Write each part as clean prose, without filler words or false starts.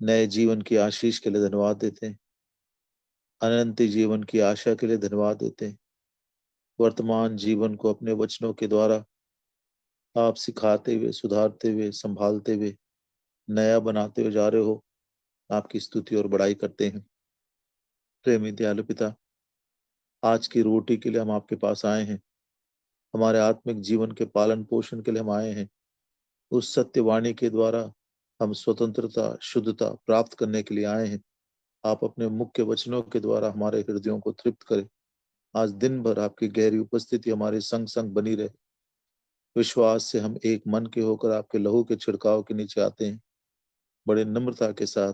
नए जीवन की आशीष के लिए धन्यवाद देते हैं। अनंत जीवन की आशा के लिए धन्यवाद देते हैं। वर्तमान जीवन को अपने वचनों के द्वारा आप सिखाते हुए, सुधारते हुए, संभालते हुए, नया बनाते हुए जा रहे हो। आपकी स्तुति और बड़ाई करते हैं। प्रेमी दयालु पिता, आज की रोटी के लिए हम आपके पास आए हैं। हमारे आत्मिक जीवन के पालन पोषण के लिए हम आए हैं। उस सत्यवाणी के द्वारा हम स्वतंत्रता, शुद्धता प्राप्त करने के लिए आए हैं। आप अपने मुख्य वचनों के द्वारा हमारे हृदयों को तृप्त करें। आज दिन भर आपकी गहरी उपस्थिति हमारे संग संग बनी रहे। विश्वास से हम एक मन के होकर आपके लहू के छिड़काव के नीचे आते हैं। बड़े नम्रता के साथ,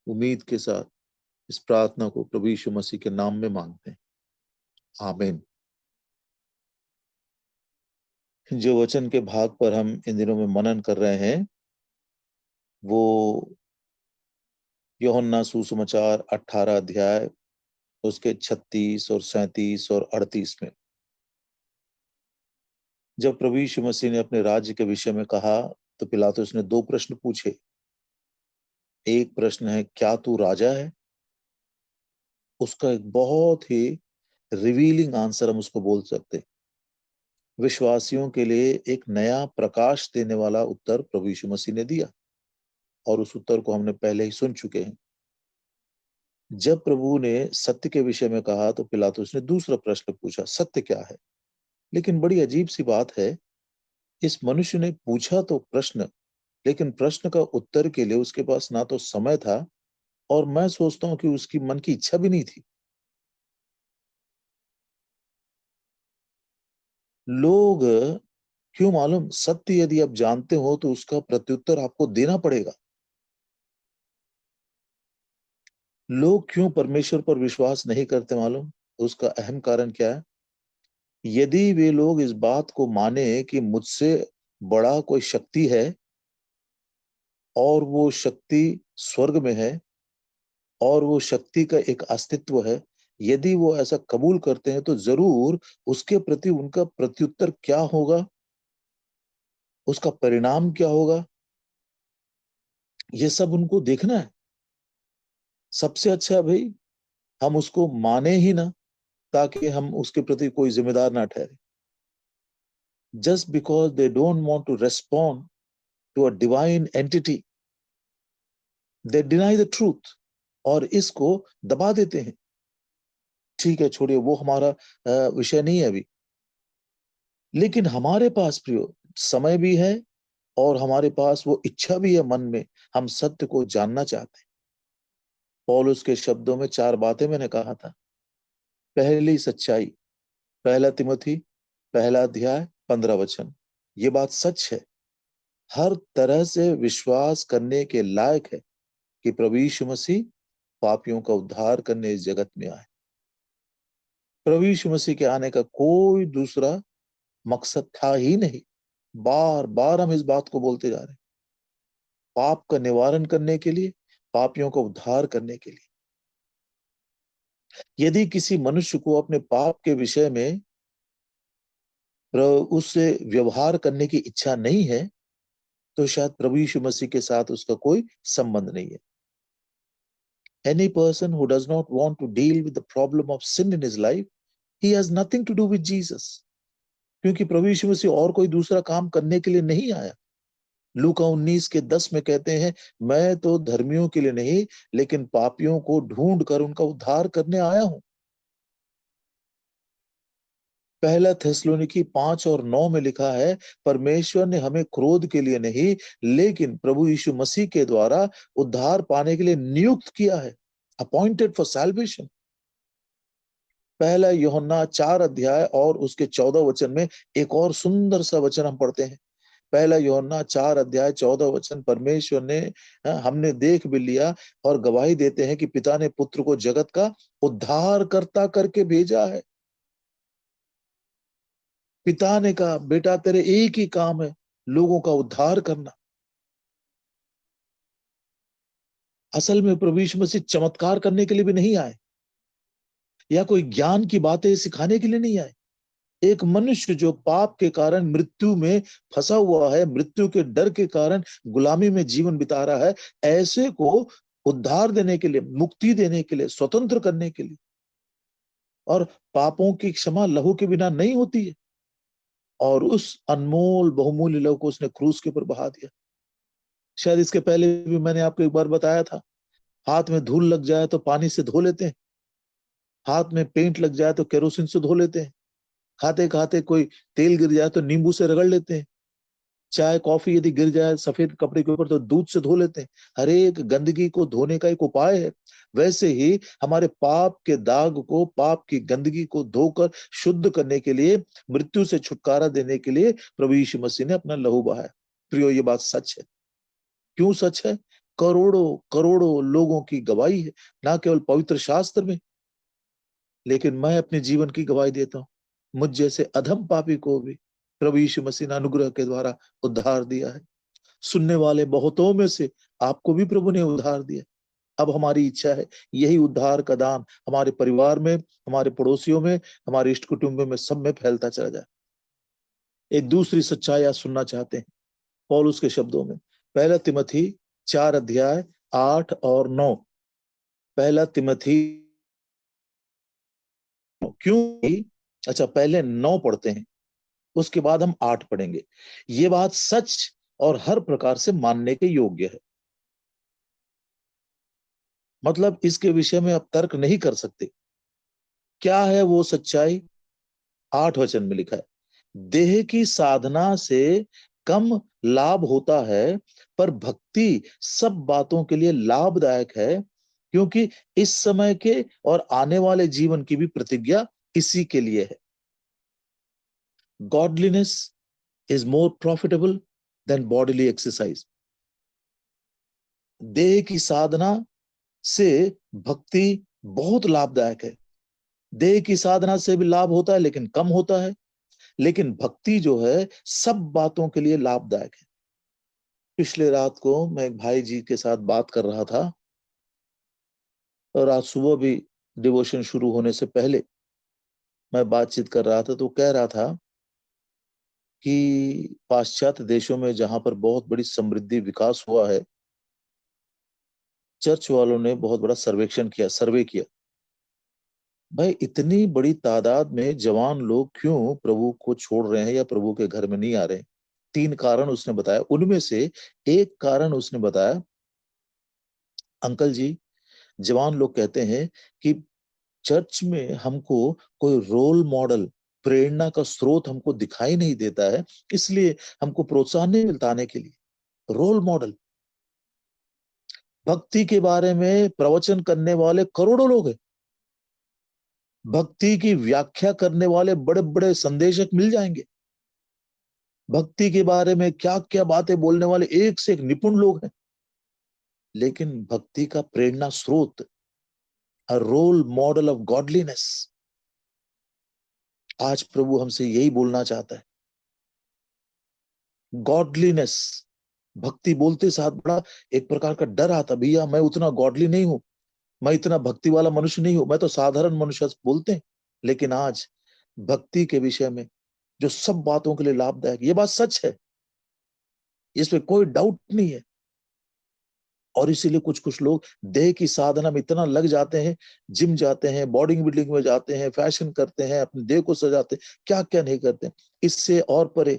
उम्मीद के साथ इस प्रार्थना को प्रभु यीशु मसीह के नाम में मांगते हैं। आमीन। जो वचन के भाग पर हम इन दिनों में मनन कर रहे हैं वो यूहन्ना सुसमाचार 18 अध्याय उसके 36 और 37 और 38 में। जब प्रभु यीशु मसीह ने अपने राज्य के विषय में कहा तो पिलातुस ने दो प्रश्न पूछे। एक प्रश्न है, क्या तू राजा है? उसका एक बहुत ही रिवीलिंग आंसर हम उसको बोल सकते हैं। विश्वासियों के लिए एक नया प्रकाश देने वाला उत्तर प्रभु यीशु मसीह ने दिया और उस उत्तर को हमने पहले ही सुन चुके हैं। जब प्रभु ने सत्य के विषय में कहा तो पिलातुस ने दूसरा प्रश्न पूछा, सत्य क्या है? लेकिन बड़ी अजीब सी बात है, इस मनुष्य ने पूछा तो प्रश्न, लेकिन प्रश्न का उत्तर के लिए उसके पास ना तो समय था और मैं सोचता हूं कि उसकी मन की इच्छा भी नहीं थी। लोग क्यों मालूम, सत्य यदि आप जानते हो तो उसका प्रत्युत्तर आपको देना पड़ेगा। लोग क्यों परमेश्वर पर विश्वास नहीं करते मालूम? उसका अहम कारण क्या है? यदि वे लोग इस बात को माने कि मुझसे बड़ा कोई शक्ति है और वो शक्ति स्वर्ग में है और वो शक्ति का एक अस्तित्व है, यदि वो ऐसा कबूल करते हैं तो जरूर उसके प्रति उनका प्रत्युत्तर क्या होगा, उसका परिणाम क्या होगा, ये सब उनको देखना है। सबसे अच्छा भाई हम उसको माने ही ना, ताकि हम उसके प्रति कोई जिम्मेदार ना ठहरे। Just because they don't want to respond to a divine entity, they deny the truth और इसको दबा देते हैं। ठीक है, छोड़िए, वो हमारा विषय नहीं है अभी। लेकिन हमारे पास प्रियो समय भी है और हमारे पास वो इच्छा भी है मन में, हम सत्य को जानना चाहते हैं। पौलुस के शब्दों में चार बातें मैंने कहा था। पहली सच्चाई, पहला तिमोथी पहला अध्याय 15 वचन, ये बात सच है, हर तरह से विश्वास करने के लायक है कि प्रभु यीशु मसीह पापियों का उद्धार करने इस जगत में आए। प्रभु यीशु मसीह के आने का कोई दूसरा मकसद था ही नहीं। बार बार हम इस बात को बोलते जा रहे हैं, पाप का निवारण करने के लिए, पापियों का उद्धार करने के लिए। यदि किसी मनुष्य को अपने पाप के विषय में उससे व्यवहार करने की इच्छा नहीं है तो शायद प्रभु यीशु मसीह के साथ उसका कोई संबंध नहीं है। Any person who does not want to deal with the problem of sin in his life, he has nothing to do with Jesus. क्योंकि प्रभु यीशु मसीह और कोई दूसरा काम करने के लिए नहीं आया। लूका 19:10 में कहते हैं, मैं तो धर्मियों के लिए नहीं लेकिन पापियों को ढूंढ कर उनका उद्धार करने आया हूं। पहला थिस्सलुनीकी 5 और 9 में लिखा है, परमेश्वर ने हमें क्रोध के लिए नहीं लेकिन प्रभु यीशु मसीह के द्वारा उद्धार पाने के लिए नियुक्त किया है, अपॉइंटेड फॉर सैल्वेशन। पहला यूहन्ना 4 अध्याय और उसके 14 वचन में एक और सुंदर सा वचन हम पढ़ते हैं। पहला यूहन्ना 4 अध्याय 14 वचन, परमेश्वर ने हमने देख भी लिया और गवाही देते हैं कि पिता ने पुत्र को जगत का उद्धारकर्ता करके भेजा है। पिता ने कहा, बेटा तेरे एक ही काम है, लोगों का उद्धार करना। असल में प्रभु यीशु मसीह चमत्कार करने के लिए भी नहीं आए या कोई ज्ञान की बातें सिखाने के लिए नहीं आए। एक मनुष्य जो पाप के कारण मृत्यु में फंसा हुआ है, मृत्यु के डर के कारण गुलामी में जीवन बिता रहा है, ऐसे को उद्धार देने के लिए, मुक्ति देने के लिए, स्वतंत्र करने के लिए, और पापों की क्षमा लहू के बिना नहीं होती है, और उस अनमोल बहुमूल्य लहू को उसने क्रूस के ऊपर बहा दिया। शायद इसके पहले भी मैंने आपको एक बार बताया था, हाथ में धूल लग जाए तो पानी से धो लेते हैं, हाथ में पेंट लग जाए तो केरोसिन से धो लेते हैं, खाते खाते कोई तेल गिर जाए तो नींबू से रगड़ लेते हैं, चाय कॉफी यदि गिर जाए सफेद कपड़े के ऊपर तो दूध से धो लेते हैं। हर एक गंदगी को धोने का एक उपाय है। वैसे ही हमारे पाप के दाग को, पाप की गंदगी को धोकर शुद्ध करने के लिए, मृत्यु से छुटकारा देने के लिए प्रभु यीशु मसीह ने अपना लहू बहाया। प्रियो, ये बात सच है। क्यों सच है? करोड़ों करोड़ों लोगों की गवाही है, ना केवल पवित्र शास्त्र में, लेकिन मैं अपने जीवन की गवाही देता हूं। मुझ जैसे अधम पापी को भी प्रभु यीशु मसीह ने अनुग्रह के द्वारा उद्धार दिया है। सुनने वाले बहुतों में से आपको भी प्रभु ने उद्धार दिया। अब हमारी इच्छा है यही उद्धार का दान हमारे परिवार में, हमारे पड़ोसियों में, हमारे इष्ट कुटुंब में, सब में फैलता चला जाए। एक दूसरी सच्चाई आज सुनना चाहते हैं पौलुस के शब्दों में, पहला तिमोथी 4 अध्याय 8 और 9। पहला तिमोथी, क्यों? अच्छा, पहले 9 पढ़ते हैं, उसके बाद हम 8 पढ़ेंगे। ये बात सच और हर प्रकार से मानने के योग्य है। मतलब इसके विषय में आप तर्क नहीं कर सकते। क्या है वो सच्चाई? 8 वचन में लिखा है, देह की साधना से कम लाभ होता है, पर भक्ति सब बातों के लिए लाभदायक है, क्योंकि इस समय के और आने वाले जीवन की भी प्रतिज्ञा इसी के लिए है। Godliness is more profitable than bodily exercise. देह की साधना से भक्ति बहुत लाभदायक है। देह की साधना से भी लाभ होता है लेकिन कम होता है, लेकिन भक्ति जो है सब बातों के लिए लाभदायक है। पिछले रात को मैं एक भाई जी के साथ बात कर रहा था, और आज सुबह भी डिवोशन शुरू होने से पहले मैं बातचीत कर रहा था, तो कह रहा था कि पाश्चात्य देशों में जहां पर बहुत बड़ी समृद्धि विकास हुआ है, चर्च वालों ने बहुत बड़ा सर्वे किया। भाई, इतनी बड़ी तादाद में जवान लोग क्यों प्रभु को छोड़ रहे हैं या प्रभु के घर में नहीं आ रहे हैं? 3 कारण उसने बताया। उनमें से एक कारण उसने बताया, अंकल जी, जवान लोग कहते हैं कि चर्च में हमको कोई रोल मॉडल, प्रेरणा का स्रोत हमको दिखाई नहीं देता है, इसलिए हमको प्रोत्साहन नहीं मिलता आने के लिए। रोल मॉडल, भक्ति के बारे में प्रवचन करने वाले करोड़ों लोग हैं, भक्ति की व्याख्या करने वाले बड़े बड़े संदेशक मिल जाएंगे, भक्ति के बारे में क्या क्या बातें बोलने वाले एक से एक निपुण लोग हैं, लेकिन भक्ति का प्रेरणा स्रोत, a role model of godliness, आज प्रभु हमसे यही बोलना चाहता है। गॉडलीनेस, भक्ति बोलते साथ बड़ा एक प्रकार का डर आता, भैया मैं उतना गॉडली नहीं हूं, मैं इतना भक्ति वाला मनुष्य नहीं हूं, मैं तो साधारण मनुष्य बोलते हैं। लेकिन आज भक्ति के विषय में जो सब बातों के लिए लाभदायक, ये बात सच है, इसमें कोई डाउट नहीं है। और इसीलिए कुछ कुछ लोग देह की साधना में इतना लग जाते हैं, जिम जाते हैं, बॉडी बिल्डिंग में जाते हैं, फैशन करते हैं, अपने देह को सजाते हैं, क्या क्या नहीं करते हैं। इससे और परे,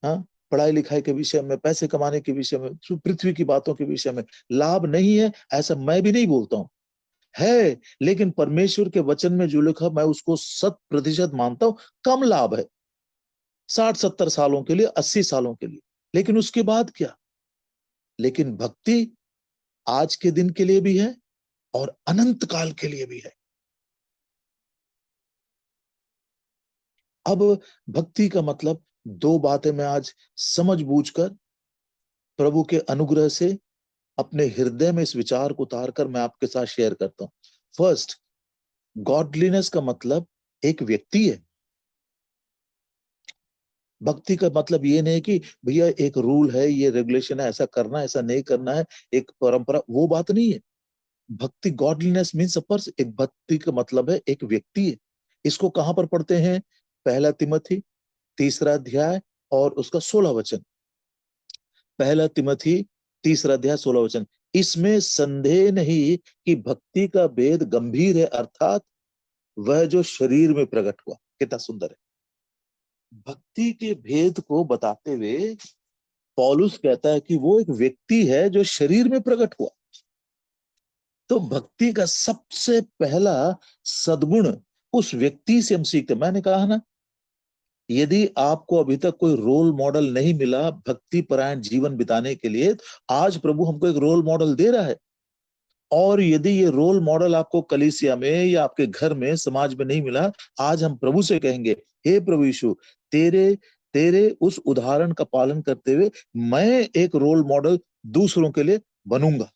हाँ, पढ़ाई लिखाई के विषय में, पैसे कमाने के विषय में, पृथ्वी की बातों के विषय में लाभ नहीं है, ऐसा मैं भी नहीं बोलता हूं, है। लेकिन परमेश्वर के वचन में जो लिखा, मैं उसको 100% मानता हूं। कम लाभ है 60-70 सालों के लिए, 80 सालों के लिए, लेकिन उसके बाद क्या? लेकिन भक्ति आज के दिन के लिए भी है और अनंत काल के लिए भी है। अब भक्ति का मतलब 2 बातें मैं आज समझ बूझकर प्रभु के अनुग्रह से अपने हृदय में इस विचार को उतारकर मैं आपके साथ शेयर करता हूं। फर्स्ट, गॉडलीनेस का मतलब एक व्यक्ति है। भक्ति का मतलब ये नहीं कि भैया एक रूल है, ये रेगुलेशन है, ऐसा करना है, ऐसा नहीं करना है, एक परंपरा, वो बात नहीं है। भक्ति, गॉडलीनेस मीन्स अ पर्सन। एक भक्ति का मतलब है एक व्यक्ति है, इसको कहां पर पढ़ते हैं? पहला तिमोथी 3 अध्याय और उसका 16 वचन। पहला तिमोथी 3 अध्याय 16 वचन। इसमें संदेह नहीं कि भक्ति का भेद गंभीर है, अर्थात वह जो शरीर में प्रकट हुआ। कितना सुंदर है! भक्ति के भेद को बताते हुए पौलुस कहता है कि वो एक व्यक्ति है जो शरीर में प्रकट हुआ। तो भक्ति का सबसे पहला सद्गुण उस व्यक्ति से हम सीखते। मैंने कहा ना, यदि आपको अभी तक कोई रोल मॉडल नहीं मिला भक्ति परायण जीवन बिताने के लिए, आज प्रभु हमको एक रोल मॉडल दे रहा है। और यदि ये रोल मॉडल आपको कलीसिया में या आपके घर में समाज में नहीं मिला, आज हम प्रभु से कहेंगे, हे प्रभु यीशु, तेरे तेरे उस उदाहरण का पालन करते हुए मैं एक रोल मॉडल दूसरों के लिए बनूंगा।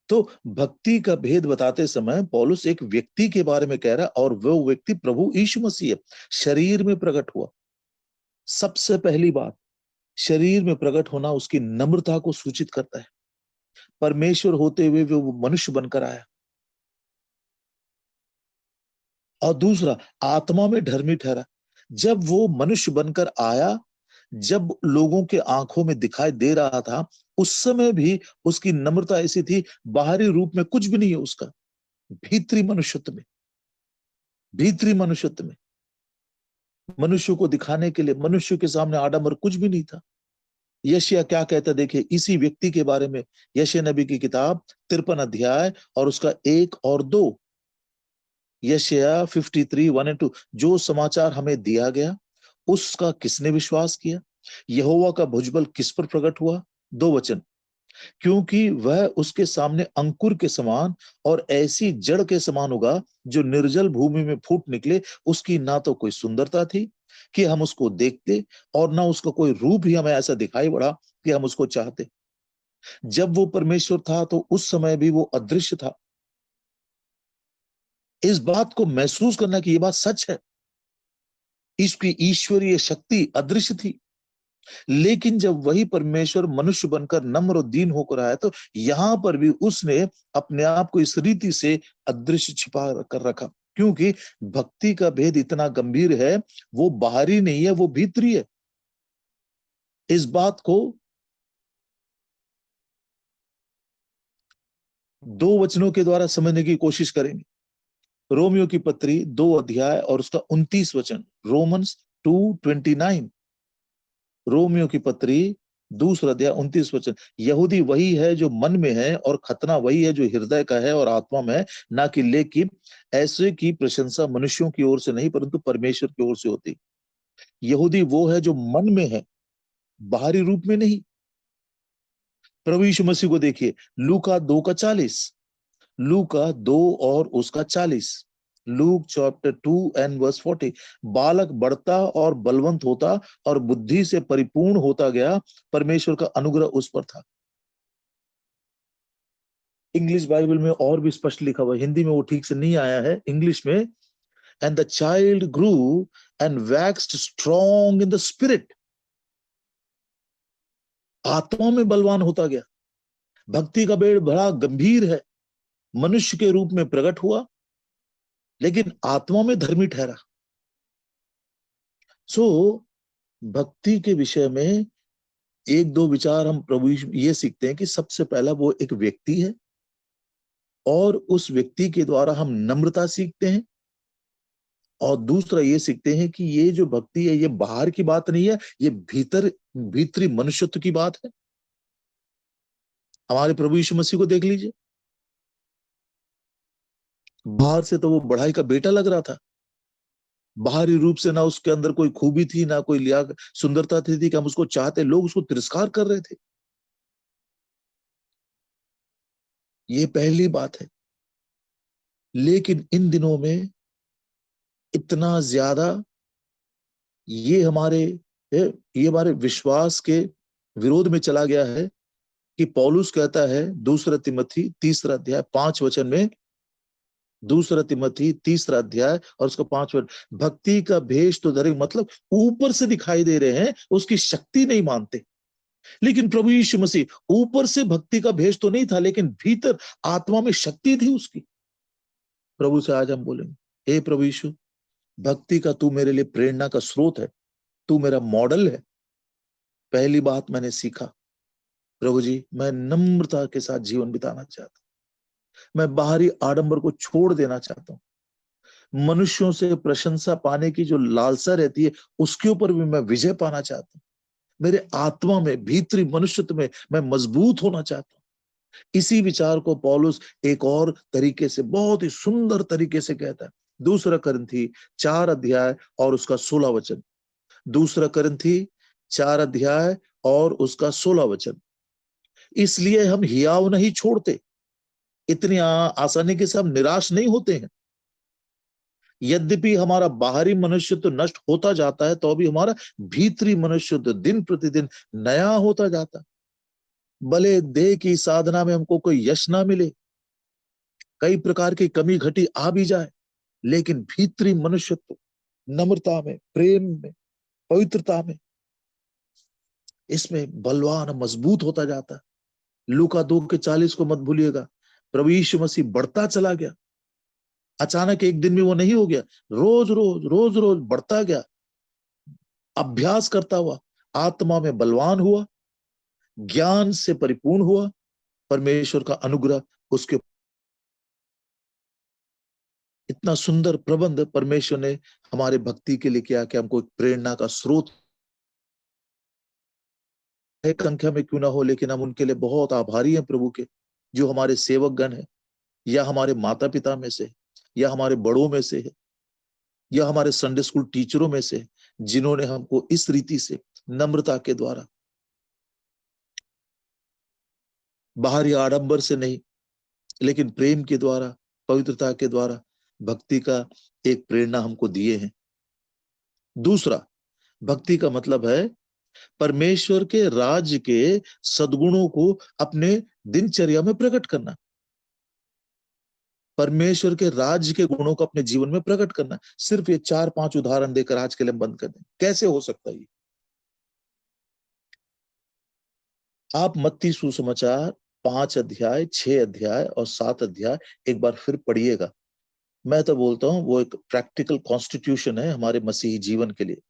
तो भक्ति का भेद बताते समय पौलुस एक व्यक्ति के बारे में कह रहा है, और वो व्यक्ति प्रभु यीशु मसीह है, शरीर में प्रकट हुआ। सबसे पहली बात, शरीर में प्रकट होना उसकी नम्रता को सूचित करता है। परमेश्वर होते हुए वो मनुष्य बनकर आया। और दूसरा, आत्मा में धर्मी ठहरा। जब वो मनुष्य बनकर आया, जब लोगों के आंखों में दिखाई दे रहा था, उस समय भी उसकी नम्रता ऐसी थी, बाहरी रूप में कुछ भी नहीं है उसका, भीतरी मनुष्यत्व में, भीतरी मनुष्यत्व में मनुष्य को दिखाने के लिए, मनुष्य के सामने आडंबर कुछ भी नहीं था। यशायाह क्या कहता देखिए इसी व्यक्ति के बारे में, यशायाह नबी की किताब 53 अध्याय और उसका 1 और 2। यशायाह 53 1 और 2। जो समाचार हमें दिया गया उसका किसने विश्वास किया? यहोवा का भुजबल किस पर प्रकट हुआ? 2 वचन। क्योंकि वह उसके सामने अंकुर के समान और ऐसी जड़ के समान होगा जो निर्जल भूमि में फूट निकले। उसकी ना तो कोई सुंदरता थी कि हम उसको देखते, और ना उसका कोई रूप ही हमें ऐसा दिखाई पड़ा कि हम उसको चाहते। जब वो परमेश्वर था तो उस समय भी वो अदृश्य था। इस बात को महसूस करना कि ये बात सच है, इसकी ईश्वरीय शक्ति अदृश्य थी। लेकिन जब वही परमेश्वर मनुष्य बनकर नम्र और दीन होकर आया, तो यहां पर भी उसने अपने आप को इस रीति से अदृश्य छिपा कर रखा। क्योंकि भक्ति का भेद इतना गंभीर है, वो बाहरी नहीं है, वो भीतरी है। इस बात को 2 वचनों के द्वारा समझने की कोशिश करेंगे। रोमियो की पत्री 2 अध्याय और उसका 29 वचन। रोमन्स 2:29। रोमियो की पत्री 2 अध्याय 29 वचन। यहूदी वही है जो मन में है, और खतना वही है जो हृदय का है और आत्मा में है, ना कि लेकिन ऐसे की प्रशंसा मनुष्यों की ओर से नहीं परंतु परमेश्वर की ओर से होती। यहूदी वो है जो मन में है, बाहरी रूप में नहीं। प्रभु यीशु मसीह को देखिए, लूका 2 का 40। लूका 2 और उसका 40। Luke chapter 2 and verse 40। बालक बढ़ता और बलवंत होता और बुद्धि से परिपूर्ण होता गया, परमेश्वर का अनुग्रह उस पर था। इंग्लिश बाइबल में और भी स्पष्ट लिखा हुआ है, हिंदी में वो ठीक से नहीं आया है। इंग्लिश में, and the child grew and waxed strong in the spirit. आत्मा में बलवान होता गया। भक्ति का भेद बड़ा गंभीर है। मनुष्य के रूप में प्रकट हुआ, लेकिन आत्मा में धर्मी ठहरा। सो भक्ति के विषय में एक दो विचार हम प्रभु ये सीखते हैं कि सबसे पहला वो एक व्यक्ति है, और उस व्यक्ति के द्वारा हम नम्रता सीखते हैं। और दूसरा ये सीखते हैं कि ये जो भक्ति है ये बाहर की बात नहीं है, ये भीतरी मनुष्यत्व की बात है। हमारे प्रभु यीशु मसीह को देख लीजिए, बाहर से तो वो बढ़ाई का बेटा लग रहा था। बाहरी रूप से ना उसके अंदर कोई खूबी थी, ना कोई लिया सुंदरता थी कि हम उसको चाहते। लोग उसको तिरस्कार कर रहे थे। ये पहली बात है। लेकिन इन दिनों में इतना ज्यादा ये ये हमारे विश्वास के विरोध में चला गया है कि पौलुस कहता है 2 तिमोथी 3 अध्याय 5 वचन में, 2 तिमोथी 3 अध्याय और उसका 5 वचन, भक्ति का भेष तो धरे, मतलब ऊपर से दिखाई दे रहे हैं, उसकी शक्ति नहीं मानते। लेकिन प्रभु यीशु मसीह ऊपर से भक्ति का भेष तो नहीं था, लेकिन भीतर आत्मा में शक्ति थी उसकी। प्रभु से आज हम बोलेंगे, हे प्रभु यीशु, भक्ति का तू मेरे लिए प्रेरणा का स्रोत है, तू मेरा मॉडल है। पहली बात मैंने सीखा, प्रभु जी, मैं नम्रता के साथ जीवन बिताना चाहता हूं, मैं बाहरी आडंबर को छोड़ देना चाहता हूं, मनुष्यों से प्रशंसा पाने की जो लालसा रहती है उसके ऊपर भी मैं विजय पाना चाहता हूं। मेरे आत्मा में, भीतरी मनुष्यत्व में मैं मजबूत होना चाहता हूं। इसी विचार को पौलुस एक और तरीके से, बहुत ही सुंदर तरीके से कहता है। दूसरा करंथी 4 अध्याय और उसका 16 वचन। दूसरा करंथी 4 अध्याय और उसका 16 वचन। इसलिए हम हियाव नहीं छोड़ते, इतनी आसानी के साथ निराश नहीं होते हैं। यद्यपि हमारा बाहरी मनुष्य तो नष्ट होता जाता है, तो भी हमारा भीतरी मनुष्य तो दिन प्रतिदिन नया होता जाता है। भले देह की साधना में हमको कोई यश ना मिले, कई प्रकार की कमी घटी आ भी जाए, लेकिन भीतरी मनुष्यत्व नम्रता में, प्रेम में, पवित्रता में, इसमें बलवान मजबूत होता जाता है। लूका 2:40 को मत भूलिएगा। प्रभु यीशु मसीह बढ़ता चला गया, अचानक एक दिन में वो नहीं हो गया, रोज रोज रोज रोज बढ़ता गया, अभ्यास करता हुआ, आत्मा में बलवान हुआ, ज्ञान से परिपूर्ण हुआ, परमेश्वर का अनुग्रह उसके। इतना सुंदर प्रबंध परमेश्वर ने हमारे भक्ति के लिए किया कि हमको प्रेरणा का स्रोत एक संख्या में क्यों ना हो, लेकिन हम उनके लिए बहुत आभारी हैं प्रभु के, जो हमारे सेवक गण है, या हमारे माता पिता में से, या हमारे बड़ों में से है, या हमारे संडे स्कूल टीचरों में से, जिन्होंने हमको इस रीति से नम्रता के द्वारा, बाहरी आडंबर से नहीं, लेकिन प्रेम के द्वारा, पवित्रता के द्वारा भक्ति का एक प्रेरणा हमको दिए हैं। दूसरा, भक्ति का मतलब है परमेश्वर के राज्य के सद्गुणों को अपने दिनचर्या में प्रकट करना। परमेश्वर के राज्य के गुणों को अपने जीवन में प्रकट करना। सिर्फ ये 4-5 उदाहरण देकर आज के लिए हम बंद कर दें। कैसे हो सकता है ये? आप मत्ती सुसमाचार 5 अध्याय, 6 अध्याय और 7 अध्याय एक बार फिर पढ़िएगा। मैं तो बोलता हूं वो एक प्रैक्टिकल कॉन्स्टिट्यूशन है हमारे मसीही जीवन के लिए।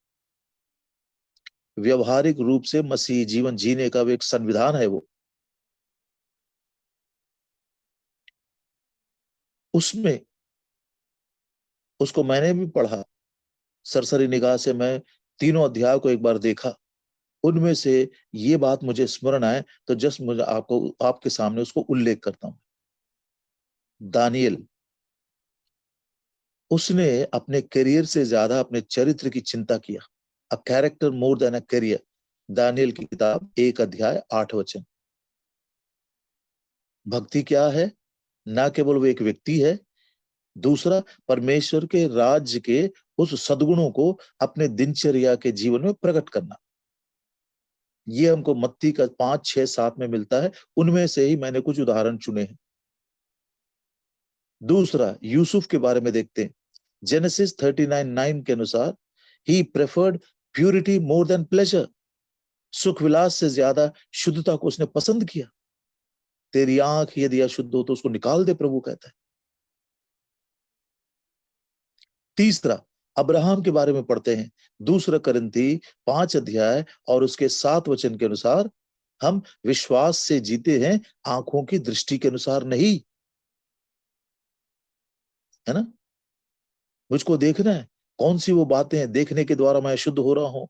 व्यवहारिक रूप से मसीही जीवन जीने का वो एक संविधान है। वो उसमें, उसको मैंने भी पढ़ा, सरसरी निगाह से मैं तीनों अध्याय को एक बार देखा। उनमें से ये बात मुझे स्मरण आए तो जस्ट मुझे आपको, आपके सामने उसको उल्लेख करता हूं। दानियल, उसने अपने करियर से ज्यादा अपने चरित्र की चिंता किया। A character more than a career. Daniel की किताब 1 अध्याय 8 वचन। भक्ति क्या है? ना केवल वो एक व्यक्ति है, दूसरा परमेश्वर के राज्य के उस सद्गुणों को अपने दिनचर्या के जीवन में प्रकट करना। ये हमको मत्ती का 5, 6, 7 में मिलता है। उनमें से ही मैंने कुछ उदाहरण चुने हैं। दूसरा, यूसुफ के बारे में देखते हैं। जेनेसिस 39:9 के अनुसार, he preferred purity more than pleasure. सुख विलास से ज्यादा शुद्धता को उसने पसंद किया। तेरी आंख यदि अशुद्ध हो तो उसको निकाल दे, प्रभु कहता है। तीसरा, अब्राहम के बारे में पढ़ते हैं। दूसरा करंती 5 अध्याय और उसके 7 वचन के अनुसार, हम विश्वास से जीते हैं, आंखों की दृष्टि के अनुसार नहीं। है ना? मुझको देखना है कौन सी वो बातें हैं देखने के द्वारा मैं अशुद्ध हो रहा हूं,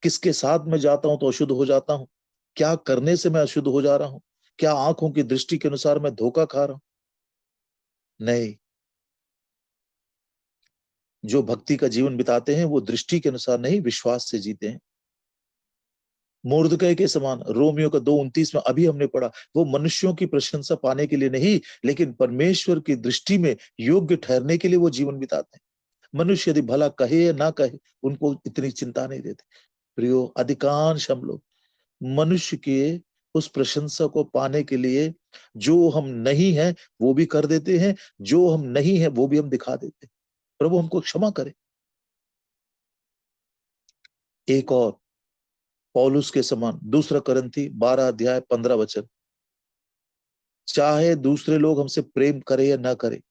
किसके साथ मैं जाता हूं तो अशुद्ध हो जाता हूं, क्या करने से मैं अशुद्ध हो जा रहा हूं, क्या आंखों की दृष्टि के अनुसार मैं धोखा खा रहा हूं? नहीं, जो भक्ति का जीवन बिताते हैं वो दृष्टि के अनुसार नहीं, विश्वास से जीते हैं। मुर्दकै के समान, रोमियो का 2:29 में अभी हमने पढ़ा, वो मनुष्यों की प्रशंसा पाने के लिए नहीं, लेकिन परमेश्वर की दृष्टि में योग्य ठहरने के लिए वो जीवन बिताते हैं। मनुष्य यदि भला कहे या ना कहे, उनको इतनी चिंता नहीं देते। प्रियो, अधिकांश हम लोग मनुष्य के उस प्रशंसा को पाने के लिए जो हम नहीं हैं वो भी कर देते हैं, जो हम नहीं हैं वो भी हम दिखा देते हैं। प्रभु हमको क्षमा करे। एक और, पौलुस के समान, दूसरा करंथी 12 अध्याय 15 वचन। चाहे दूसरे लोग हमसे प्रेम करे या ना करे,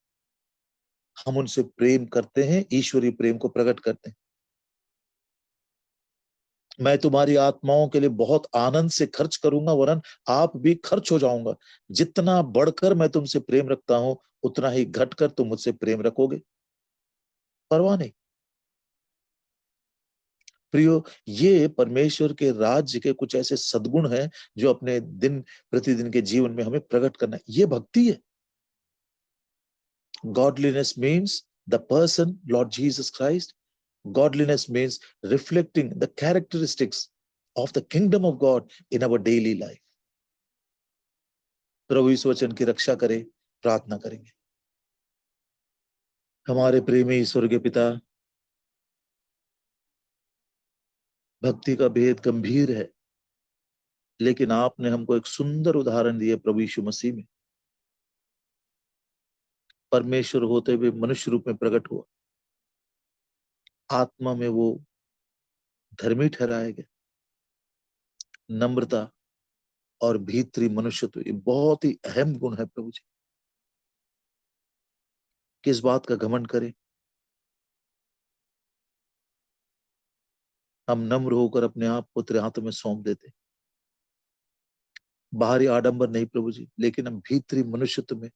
हम उनसे प्रेम करते हैं, ईश्वरीय प्रेम को प्रकट करते हैं। मैं तुम्हारी आत्माओं के लिए बहुत आनंद से खर्च करूंगा, वरन आप भी खर्च हो जाऊंगा। जितना बढ़कर मैं तुमसे प्रेम रखता हूं, उतना ही घटकर तुम मुझसे प्रेम रखोगे। परवाह नहीं। प्रियो, ये परमेश्वर के राज्य के कुछ ऐसे सद्गुण हैं जो अपने दिन प्रतिदिन के जीवन में हमें प्रकट करना है। ये भक्ति है। Godliness means the person Lord Jesus Christ. Godliness means reflecting the characteristics of the kingdom of God in our daily life. प्रभु इस वचन की रक्षा करे, प्रार्थना करेंगे। हमारे प्रेमी स्वर्गीय पिता, भक्ति का भेद गंभीर है, लेकिन आपने हमको एक सुंदर उदाहरण दिया प्रभु यीशु मसीह में। परमेश्वर होते हुए मनुष्य रूप में प्रकट हुआ, आत्मा में वो धर्मी ठहराया गया। नम्रता और भीतरी मनुष्यत्व, ये बहुत ही अहम गुण है प्रभु जी। किस बात का घमंड करें? हम नम्र होकर अपने आप को तेरे हाथों में सौंप देते। बाहरी आडंबर नहीं प्रभु जी, लेकिन हम भीतरी मनुष्यत्व में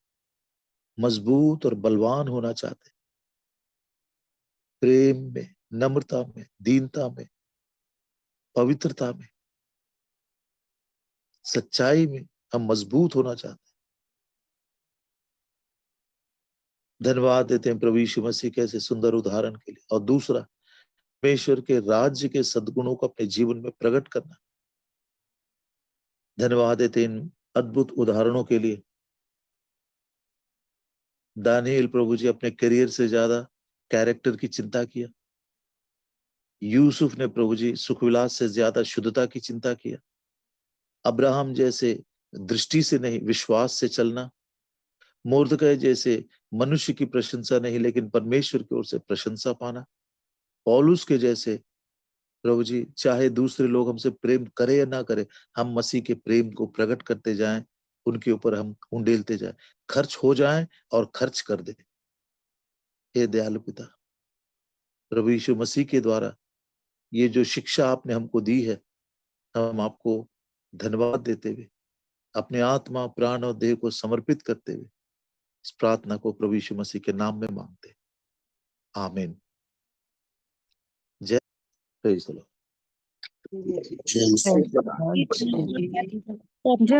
मजबूत और बलवान होना चाहते। प्रेम में, नम्रता में, दीनता में, पवित्रता में, सच्चाई में हम मजबूत होना चाहते। धन्यवाद देते हैं प्रभु यीशु मसीह के ऐसे सुंदर उदाहरण के लिए। और दूसरा, परमेश्वर के राज्य के सद्गुणों को अपने जीवन में प्रकट करना। धन्यवाद देते हैं इन अद्भुत उदाहरणों के लिए। दानिएल प्रभु जी अपने करियर से ज्यादा कैरेक्टर की चिंता किया। यूसुफ ने प्रभु जी सुखविलास से ज्यादा शुद्धता की चिंता किया। अब्राहम जैसे दृष्टि से नहीं, विश्वास से चलना। मुर्दकै जैसे मनुष्य की प्रशंसा नहीं, लेकिन परमेश्वर की ओर से प्रशंसा पाना। पौलुस के जैसे प्रभु जी, चाहे दूसरे लोग हमसे प्रेम करे या ना करे, हम मसीह के प्रेम को प्रकट करते जाएं, उनके ऊपर हम उंडेलते जाएं, खर्च हो जाएं और खर्च कर दे। हे दयालु पिता, प्रभु यीशु मसीह के द्वारा ये जो शिक्षा आपने हमको दी है, हम आपको धन्यवाद देते हुए, अपने आत्मा, प्राण और देह को समर्पित करते हुए इस प्रार्थना को प्रभु यीशु मसीह के नाम में मांगते। आमीन। जय प्रेज द लॉर्ड। जय